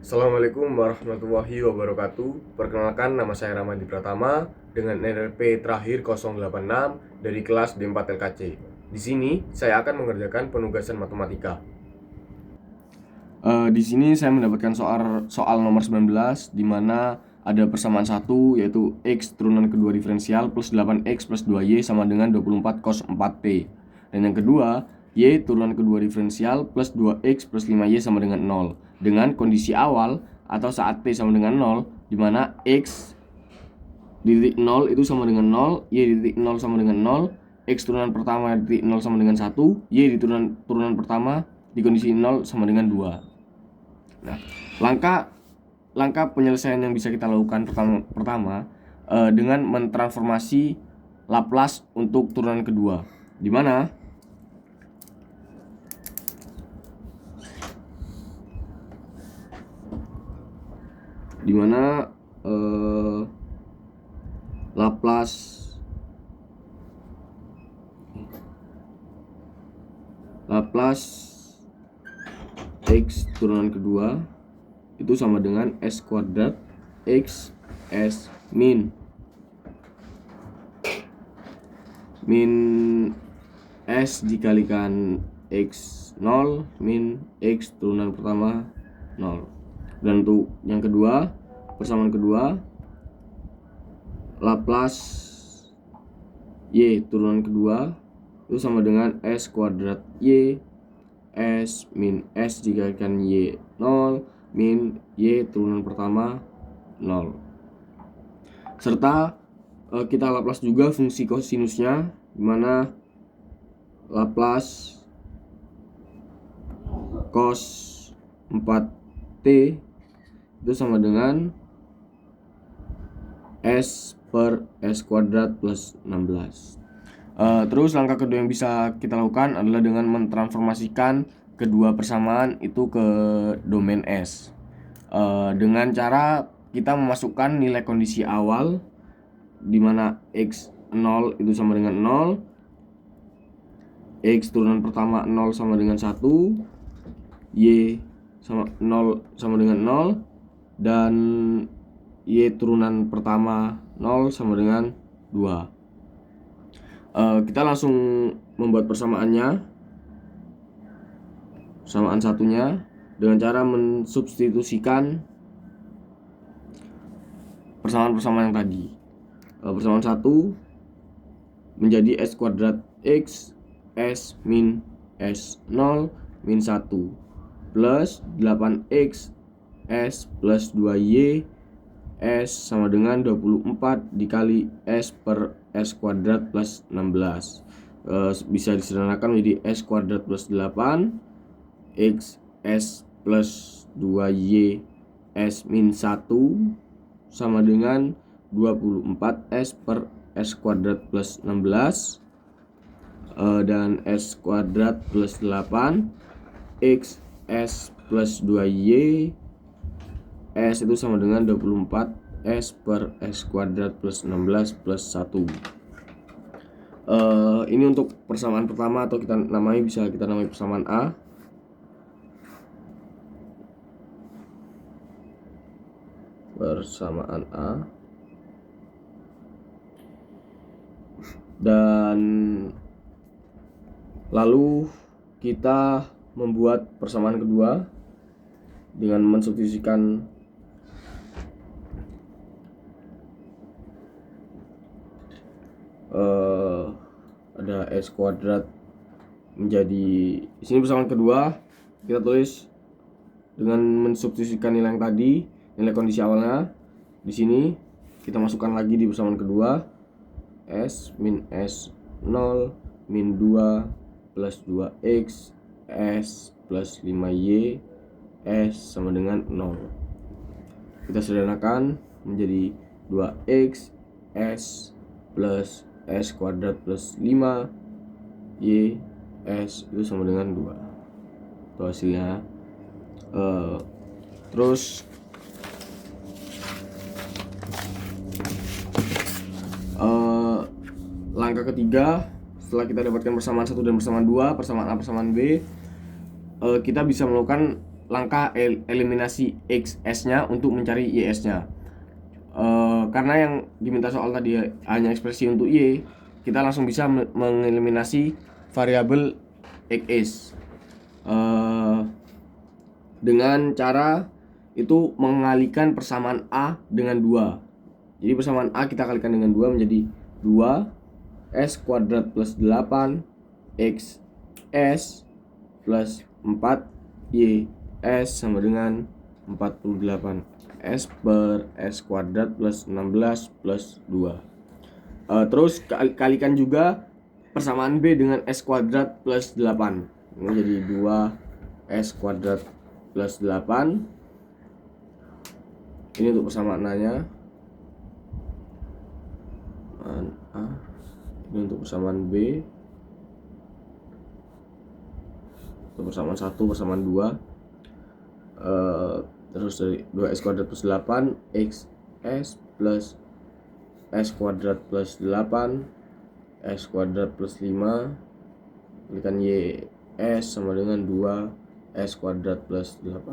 Assalamualaikum warahmatullahi wabarakatuh. Perkenalkan, nama saya Ramadi Pratama dengan NRP terakhir 086 dari kelas D4 LKC. Di sini saya akan mengerjakan penugasan matematika. Di sini saya mendapatkan soal nomor 19 di mana ada persamaan satu, yaitu X turunan kedua diferensial plus 8X plus 2Y sama dengan 24 cos 4T. Dan yang kedua, Y turunan kedua diferensial plus 2X plus 5Y sama dengan 0. Dengan kondisi awal atau saat T sama dengan 0, di mana X di titik 0 itu sama dengan 0, Y di titik 0 sama dengan 0, X turunan pertama di titik 0 sama dengan 1, Y di turunan pertama di kondisi 0 sama dengan 2. Nah, langkah penyelesaian yang bisa kita lakukan pertama dengan mentransformasi Laplace untuk turunan kedua, di mana Laplace X turunan kedua itu sama dengan S kuadrat X S min S dikalikan X0 min X turunan pertama 0. Dan untuk yang kedua, persamaan kedua, Laplace Y turunan kedua itu sama dengan S kuadrat Y S min S dikalikan Y 0 min Y turunan pertama 0. Serta kita Laplace juga fungsi kosinusnya, dimana Laplace cos 4T itu sama dengan S per S kuadrat plus 16. Terus langkah kedua yang bisa kita lakukan adalah dengan mentransformasikan kedua persamaan itu ke domain S, dengan cara kita memasukkan nilai kondisi awal di mana X0 itu sama dengan 0, X turunan pertama 0 sama dengan 1, Y sama 0 sama dengan 0, dan Y turunan pertama 0 sama dengan 2. Kita langsung membuat persamaannya, persamaan satunya, dengan cara mensubstitusikan persamaan-persamaan yang tadi. Persamaan 1 menjadi S kuadrat X S min S0 min 1 plus 8X S plus 2Y S sama dengan 24 dikali S per S kuadrat plus 16. Bisa disederhanakan menjadi S kuadrat plus 8 X S plus 2Y S min 1 sama dengan 24 S per S kuadrat plus 16, dan S kuadrat plus 8 X S plus 2Y S itu sama dengan 24 S per S kuadrat plus 16 plus 1. Ini untuk persamaan pertama, atau bisa kita namai persamaan A. Persamaan A. Dan lalu kita membuat persamaan kedua dengan mensubstitusikan ada S kuadrat menjadi, di sini persamaan kedua kita tulis dengan mensubstitusikan nilai yang tadi, nilai kondisi awalnya. Di sini kita masukkan lagi di persamaan kedua, S min S0 min 2 plus 2X S plus 5Y S sama dengan 0. Kita sederhanakan menjadi 2X S plus S kuadrat plus 5 Y S itu sama dengan 2. Itu hasilnya. Terus langkah ketiga, setelah kita dapatkan persamaan 1 dan persamaan 2, persamaan A persamaan B, kita bisa melakukan langkah eliminasi XS-nya untuk mencari YS-nya. Karena yang diminta soal tadi hanya ekspresi untuk Y, kita langsung bisa mengeliminasi variabel XS dengan cara itu mengalihkan persamaan A dengan 2. Jadi persamaan A kita kalikan dengan 2 menjadi 2S kuadrat plus 8 XS plus 4YS sama dengan 48 S per S kuadrat plus 16 plus 2. Terus kalikan juga persamaan B dengan S kuadrat plus 8. Ini jadi 2 S kuadrat plus 8. Ini untuk persamaannya. A. Ini untuk persamaan B. Untuk persamaan 1, persamaan 2. Terus dari 2S kuadrat plus 8 XS plus S kuadrat plus 8 S kuadrat plus 5 kalikan YS sama dengan 2 S kuadrat plus 8.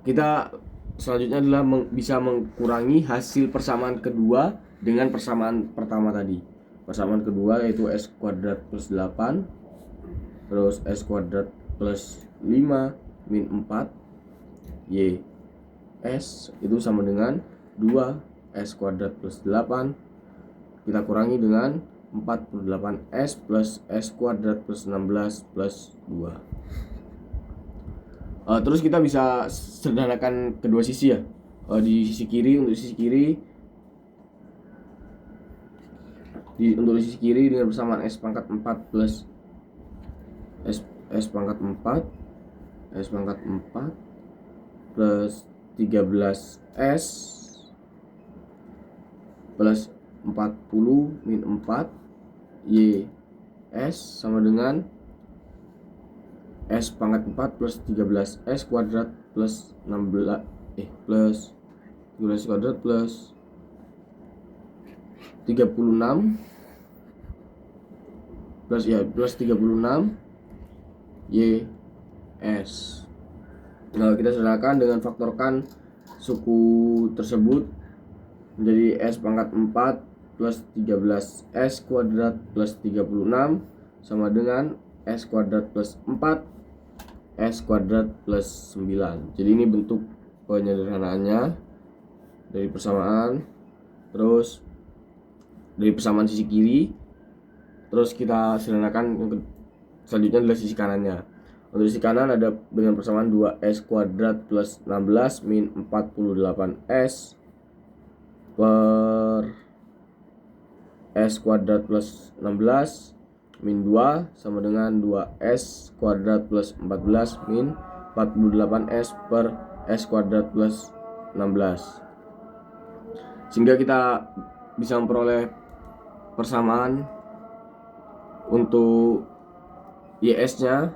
Kita selanjutnya adalah bisa mengurangi hasil persamaan kedua dengan persamaan pertama tadi. Persamaan kedua yaitu S kuadrat plus 8 terus S kuadrat plus 5 min 4 YS itu sama dengan 2S kuadrat plus 8 kita kurangi dengan 48S plus S kuadrat plus 16 plus 2. Terus kita bisa sederhanakan kedua sisi ya. Di sisi kiri, untuk sisi kiri dengan persamaan S pangkat 4 plus S pangkat 4 S pangkat 4 plus 13S plus 40 min 4 YS sama dengan S pangkat 4 plus 13S kuadrat plus 16 plus 13 kuadrat plus 36 plus 36 YS. Nah, kita sederhanakan dengan faktorkan suku tersebut menjadi S pangkat 4 plus 13S kuadrat plus 36 sama dengan S kuadrat plus 4 S kuadrat plus 9. Jadi ini bentuk penyederhanaannya dari persamaan. Terus dari persamaan sisi kiri, terus kita sederhanakan selanjutnya adalah sisi kanannya. Untuk sisi kanan ada dengan persamaan 2S kuadrat plus 16 min 48S per S kuadrat plus 16 min 2 sama dengan 2S kuadrat plus 14 min 48S per S kuadrat plus 16. Sehingga kita bisa memperoleh persamaan untuk YS-nya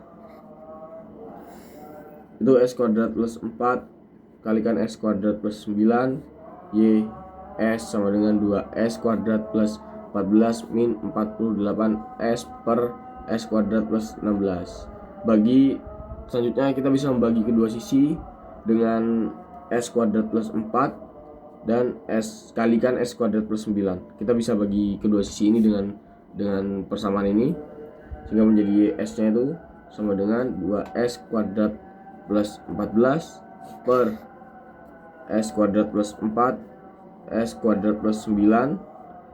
itu S kuadrat plus 4 kalikan S kuadrat plus 9 YS sama dengan 2S kuadrat plus 14 min 48S per S kuadrat plus 16. Selanjutnya kita bisa membagi kedua sisi dengan S kuadrat plus 4 dan S kalikan S kuadrat plus 9. Kita bisa bagi kedua sisi ini dengan persamaan ini sehingga menjadi S-nya itu sama dengan 2S kuadrat plus 14 per S kuadrat plus 4 S kuadrat plus 9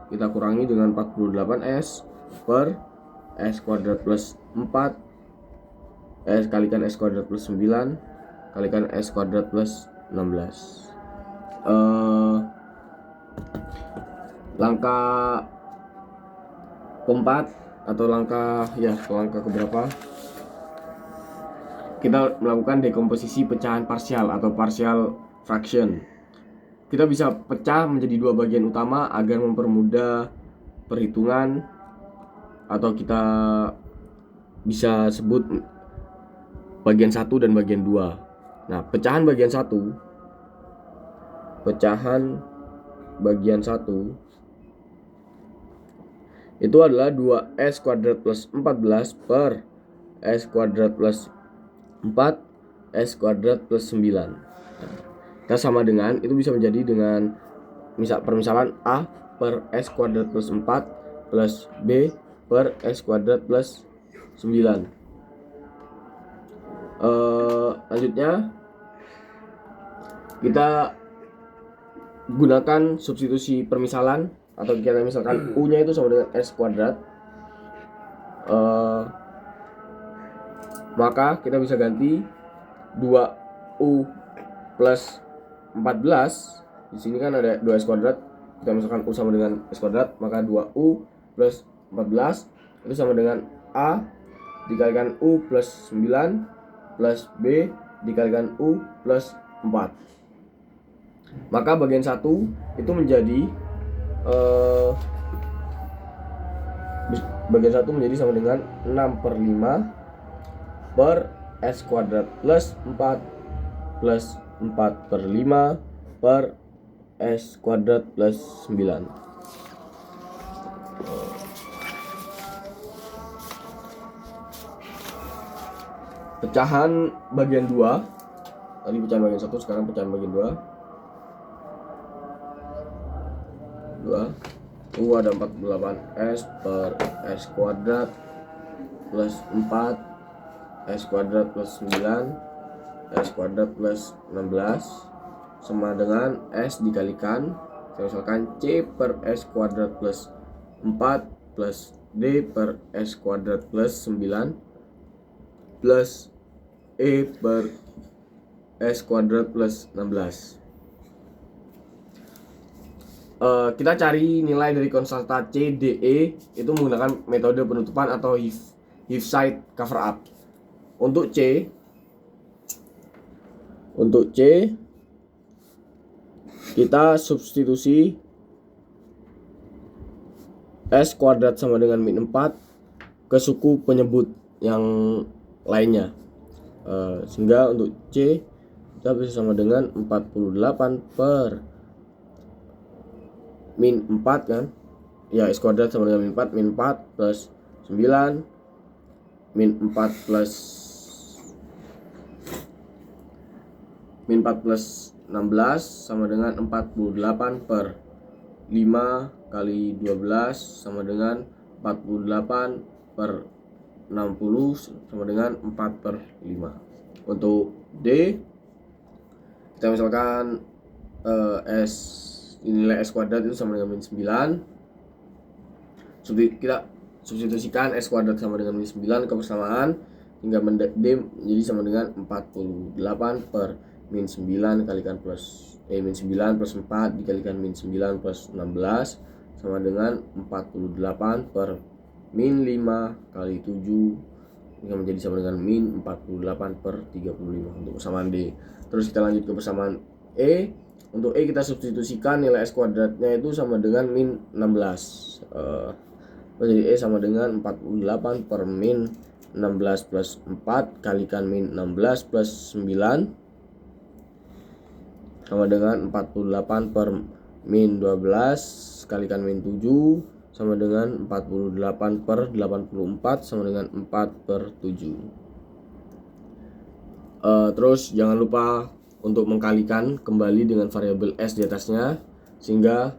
kita kurangi dengan 48S per S kuadrat plus 4 S kalikan S kuadrat plus 9 kalikan S kuadrat plus 16. Langkah keempat atau langkah keberapa, kita melakukan dekomposisi pecahan parsial atau partial fraction. Kita bisa pecah menjadi dua bagian utama agar mempermudah perhitungan, atau kita bisa sebut bagian 1 dan bagian 2. Nah, pecahan bagian 1 itu adalah 2S kuadrat plus 14 per S kuadrat plus 4 S kuadrat plus 9. Kita sama dengan, itu bisa menjadi dengan permisalan A per S kuadrat plus 4 plus B per S kuadrat plus 9. Lanjutnya kita gunakan substitusi permisalan, atau kita misalkan U nya itu sama dengan S kuadrat, maka kita bisa ganti 2U plus 14. Di sini kan ada 2S kuadrat, kita misalkan U sama dengan S kuadrat, maka 2U plus 14 itu sama dengan A dikalikan U plus 9 plus B dikalikan U plus 4. Maka bagian 1 itu menjadi sama dengan 6/5 per S kuadrat plus 4 plus 4/5 per S kuadrat plus 9. Pecahan bagian 2. Tadi pecahan bagian 1, sekarang pecahan bagian 2. U ada 48S per S kuadrat plus 4 S kuadrat plus 9 S kuadrat plus 16 sama dengan S dikalikan, misalkan C per S kuadrat plus 4 plus D per S kuadrat plus 9 plus E per S kuadrat plus 16. Kita cari nilai dari konstanta C, D, E itu menggunakan metode penutupan atau Heaviside cover up. Untuk C kita substitusi S kuadrat sama dengan min 4 ke suku penyebut yang lainnya, sehingga untuk C kita bisa sama dengan 48 per min 4 kan ya, S kuadrat sama dengan min 4 plus 9 min 4 plus 16 sama dengan 48 per 5 kali 12 sama dengan 48 per 60 sama dengan 4/5. Untuk D kita misalkan nilai S kuadrat itu sama dengan min 9. Kita substitusikan S kuadrat sama dengan min 9 ke persamaan, hingga D menjadi sama dengan 48 per min 9 kalikan min 9 plus 4 dikalikan min 9 plus 16 sama dengan 48 per min 5 kali 7 hingga menjadi sama dengan min 48 per 35 untuk persamaan D. Terus kita lanjut ke persamaan E. Untuk E kita substitusikan nilai S kuadratnya itu sama dengan min 16. Jadi E sama dengan 48 per min 16 plus 4 kalikan min 16 plus 9 sama dengan 48 per min 12 kalikan min 7 sama dengan 48 per 84 sama dengan 4/7. Terus jangan lupa untuk mengkalikan kembali dengan variabel S di atasnya, sehingga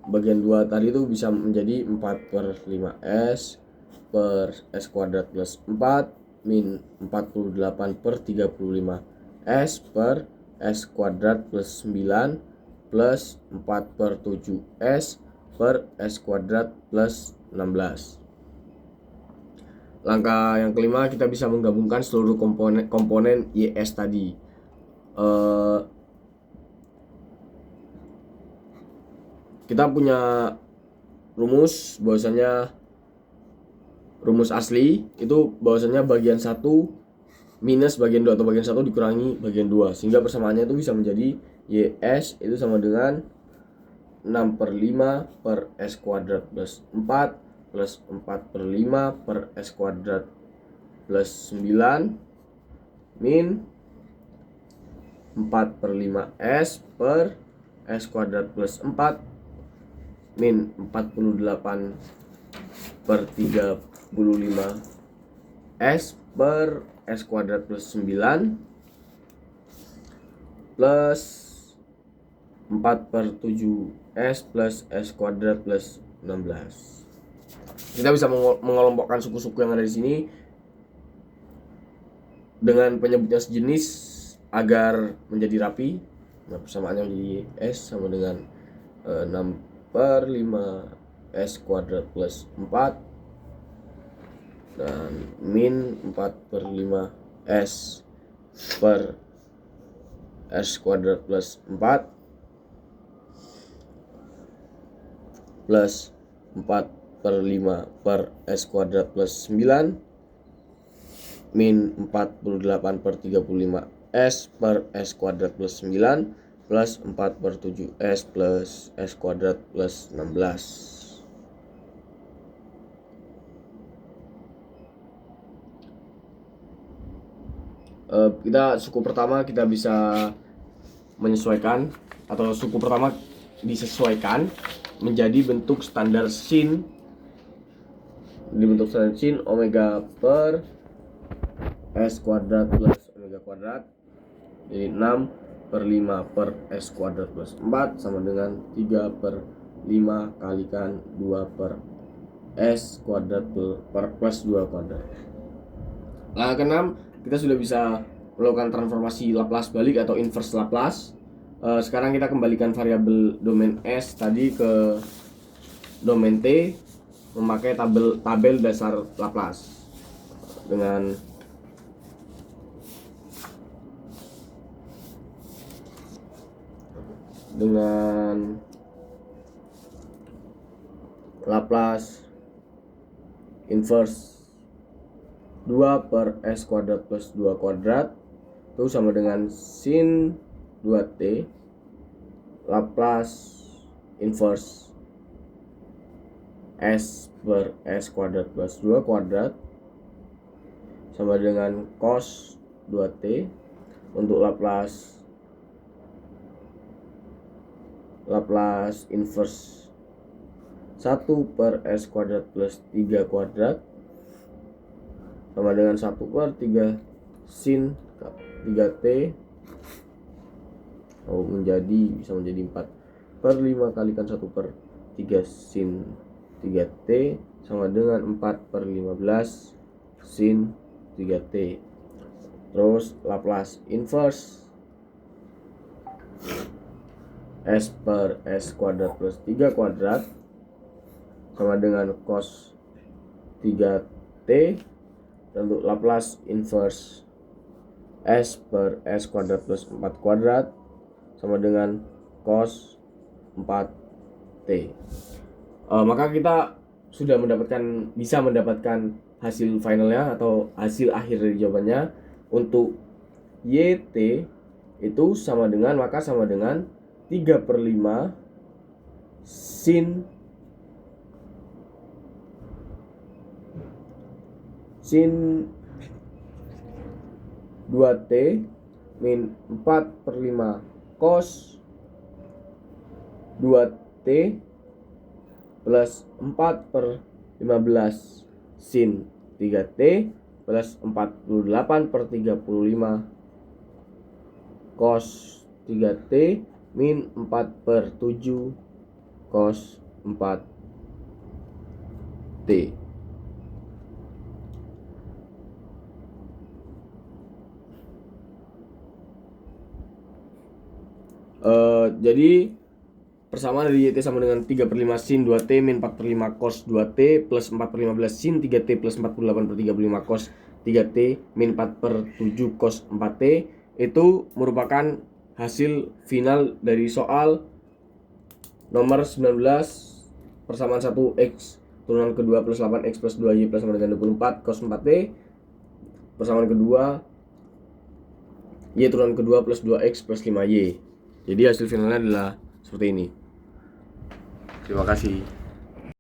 bagian 2 tadi itu bisa menjadi 4/5S per S kuadrat plus 4 min 48 per 35 S per S kuadrat plus 9 plus 4/7 S per S kuadrat plus 16. Langkah yang kelima, kita bisa menggabungkan seluruh komponen YS tadi. Kita punya rumus bahwasanya rumus asli itu bahwasanya bagian 1 minus bagian 2 atau bagian 1 dikurangi bagian 2, sehingga persamaannya itu bisa menjadi YS itu sama dengan 6/5 per S kuadrat plus 4 plus 4/5 per S kuadrat plus 9 min 4/5S per S kuadrat plus 4 min 48 per 35 S per S kuadrat plus 9 plus 4 per 7S plus S kuadrat plus 16. Kita bisa mengelompokkan suku-suku yang ada di sini dengan penyebutan sejenis agar menjadi rapi. Nah, persamaannya menjadi S sama dengan 6 per 5 S kuadrat plus 4 dan min 4 per 5 S per S kuadrat plus 4 plus 4 per 5 per S kuadrat plus 9 min 48 per 35 S per S kuadrat plus 9 plus 4 per 7 S plus S kuadrat plus 16. Kita suku pertama kita bisa menyesuaikan, atau suku pertama disesuaikan menjadi bentuk standar sin, dibentuk standar sin omega per S kuadrat plus omega kuadrat, jadi 6 per 5 per S kuadrat plus 4 sama dengan 3 per 5 kalikan 2 per S kuadrat per plus 2 kuadrat. Nah, keenam, kita sudah bisa melakukan transformasi Laplace balik atau inverse Laplace. Sekarang kita kembalikan variabel domain S tadi ke domain T memakai tabel dasar Laplace dengan Laplace inverse 2 per S kuadrat plus 2 kuadrat itu sama dengan sin 2t Laplace inverse S per S kuadrat plus 2 kuadrat sama dengan cos 2t. Untuk Laplace inverse 1 per S kuadrat plus 3 kuadrat sama dengan 1 per 3 sin 3t bisa menjadi 4 per 5 kalikan 1 per 3 sin 3t sama dengan 4 per 15 sin 3t. Terus Laplace inverse S per S kuadrat plus 3 kuadrat sama dengan cos 3t. Dan untuk Laplace inverse S per S kuadrat plus 4 kuadrat sama dengan cos 4t. Maka kita sudah bisa mendapatkan hasil finalnya atau hasil akhir dari jawabannya. Untuk YT itu sama dengan 3 per 5 sin 2t min 4 per 5 cos 2t plus 4 per 15 sin 3t plus 48 per 35 cos 3t min 4 per 7 cos 4t. Jadi persamaan dari YT sama dengan 3 per 5 sin 2T min 4 per 5 cos 2T plus 4 per 15 sin 3T plus 48 per 35 cos 3T min 4 per 7 cos 4T. Itu merupakan hasil final dari soal nomor 19 persamaan 1X turunan kedua plus 8X plus 2Y plus sama dengan 24 cos 4T. Persamaan kedua Y turunan kedua plus 2X plus 5Y. Jadi hasil finalnya adalah seperti ini. Terima kasih.